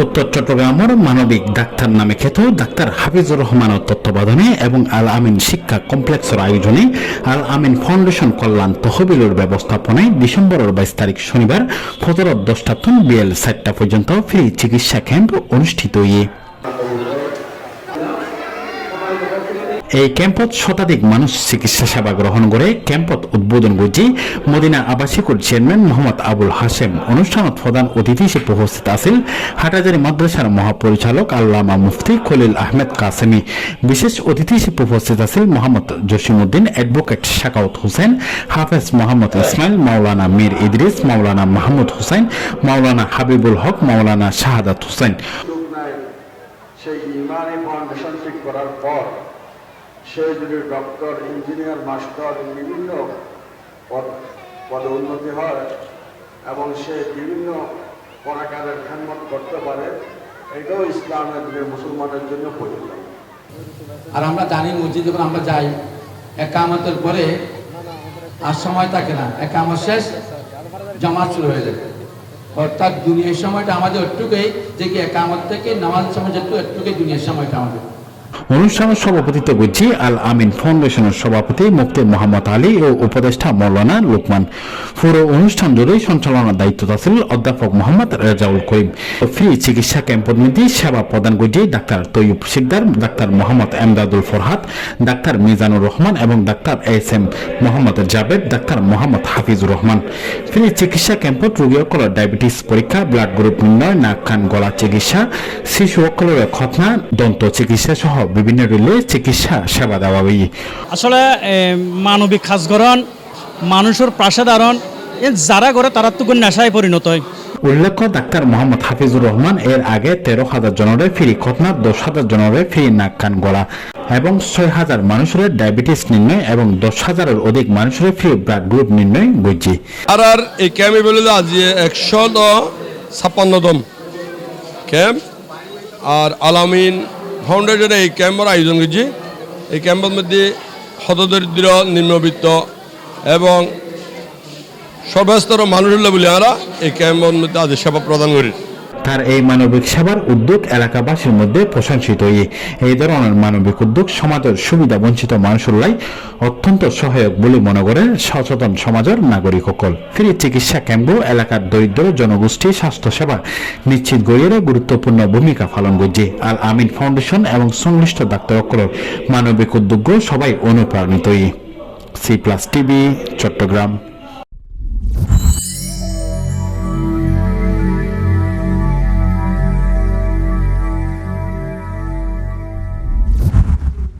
উত্তর চট্টগ্রামের মানবিক ডাক্তার নামে খ্যাত ডাক্তার হাফিজুর রহমানের তত্ত্বাবধানে এবং আল আমিন শিক্ষা কমপ্লেক্সের আয়োজনে আল আমিন ফাউন্ডেশন কল্যাণ তহবিলের ব্যবস্থাপনায় ডিসেম্বরের 22 তারিখ শনিবার ফজর 10টা বিকেল 4টা পর্যন্ত ফ্রি চিকিৎসা ক্যাম্প অনুষ্ঠিত হয়ে এই ক্যাম্পত শতাধিক মানুষ চিকিৎসা সেবা গ্রহণ করে ক্যাম্পত উদ্বোধন করছি মদিনা আবাসিকুর চেয়ারম্যান মোহাম্মদ আবুল হাশেম। অনুষ্ঠানত প্রধান অতিথি হিসেবে উপস্থিত আছেন হাটাজারি মাদ্রাসার মহাপরিচালক আল্লামা মুফতি খলিল আহমেদ কাসেমি। বিশেষ অতিথি হিসেবে উপস্থিত আছেন মোহাম্মদ জসিমউদ্দিন, অ্যাডভোকেট শাকাউত হোসেন, হাফেজ মোহাম্মদ ইসমাইল, মাওলানা মীর ইদ্রিস, মাওলানা মাহমুদ হোসেন, মাওলানা হাবিবুল হক, মাওলানা শাহাদাত হোসেন। সেই ইমানি ফাউন্ডেশন ঠিক করার পর সে যদি ডক্টর, ইঞ্জিনিয়ার, মাস্টার বিভিন্ন পদে উন্নতি হয় এবং সে বিভিন্ন কলাকারের খেদমত করতে পারে, এটাও ইসলামের মুসলমানের জন্য প্রয়োজন। আর আমরা জানি মসজিদ যখন আমরা যাই একামতের পরে আর সময় থাকে না, একামত শেষ জামাত শুরু হয়ে যাবে। অর্থাৎ দুনিয়ার সময়টা আমাদের একটুকুই যে কি একামত থেকে নামাজ সময় যেটুকু একটুকুই দুনিয়ার সময়টা আমাদের। অনুষ্ঠানের সভাপতিত্ব করছি আল আমিন ফাউন্ডেশনের সভাপতি মুফতি মোহাম্মদ আলী ও উপদেষ্টা মৌলানা লোকমান। পুরো অনুষ্ঠান জুড়ে সঞ্চালনার দায়িত্ব ছিল অধ্যাপক মোহাম্মদ রেজাউল করিম। ফ্রি চিকিৎসা ক্যাম্পের মধ্যে সেবা প্রদান করছে doctor Tayeb Sikder, doctor Mohammad Emdadul Farhad, doctor Mizanur Rahman এবং doctor S M. Mohammad Jabed, doctor Mohammad Hafizur Rahman. Free চিকিৎসা ক্যাম্পত রোগীসকলের ডায়াবেটিস পরীক্ষা, ব্লাড গ্রুপ নির্ণয়, নাক কান গলা চিকিৎসা, শিশুসকলের খতনা, দন্ত চিকিৎসা সহ বিভিন্ন রিলে চিকিৎসা সেবা দেওয়া হয়। আসলে মানবিক খাসগরণ মানুষের প্রাসাদারণ যারা করে তারা তো নেশায় পরিণত হয়। উল্লেখ্য ডাক্তার মোহাম্মদ হাফিজুর রহমান এর আগে 13,000 জনের ফ্রি খতনা, 10,000 জনের ফ্রি নাক কান গলা এবং 6,000 মানুষের ডায়াবেটিস নির্ণয় এবং 10,000-এর অধিক মানুষের ফ্রি ব্লাড গ্রুপ নির্ণয় করছে। আর এই ক্যাম্পে বলে আজ 156 ক্যাম্প আর আল আমিন ফাউন্ডেশনে এই ক্যাম্পের আয়োজন করছি। এই ক্যাম্পের মধ্যে হতদরিদ্র, নিম্নবিত্ত এবং সর্বস্তরের মানুষের বলে আমরা এই ক্যাম্পের মধ্যে আজ সেবা প্রদান করি। তার এই মানবিক সেবার উদ্যোগ এলাকাবাসীর মধ্যে প্রশংসিত। এই ধরনের মানবিক উদ্যোগ সমাজের সুবিধা বঞ্চিত মানুষের লাই অত্যন্ত সহায়ক বলে মনে করেন সচেতন সমাজের নাগরিক সকল। ফ্রি চিকিৎসা ক্যাম্প এলাকার দরিদ্র জনগোষ্ঠী স্বাস্থ্য সেবা নিশ্চিত করিয়ে গুরুত্বপূর্ণ ভূমিকা পালন করছে। আল আমিন ফাউন্ডেশন এবং সংশ্লিষ্ট ডাক্তার সকলের মানবিক উদ্যোগ সবাই অনুপ্রাণিত। C+ TV, Chittagong.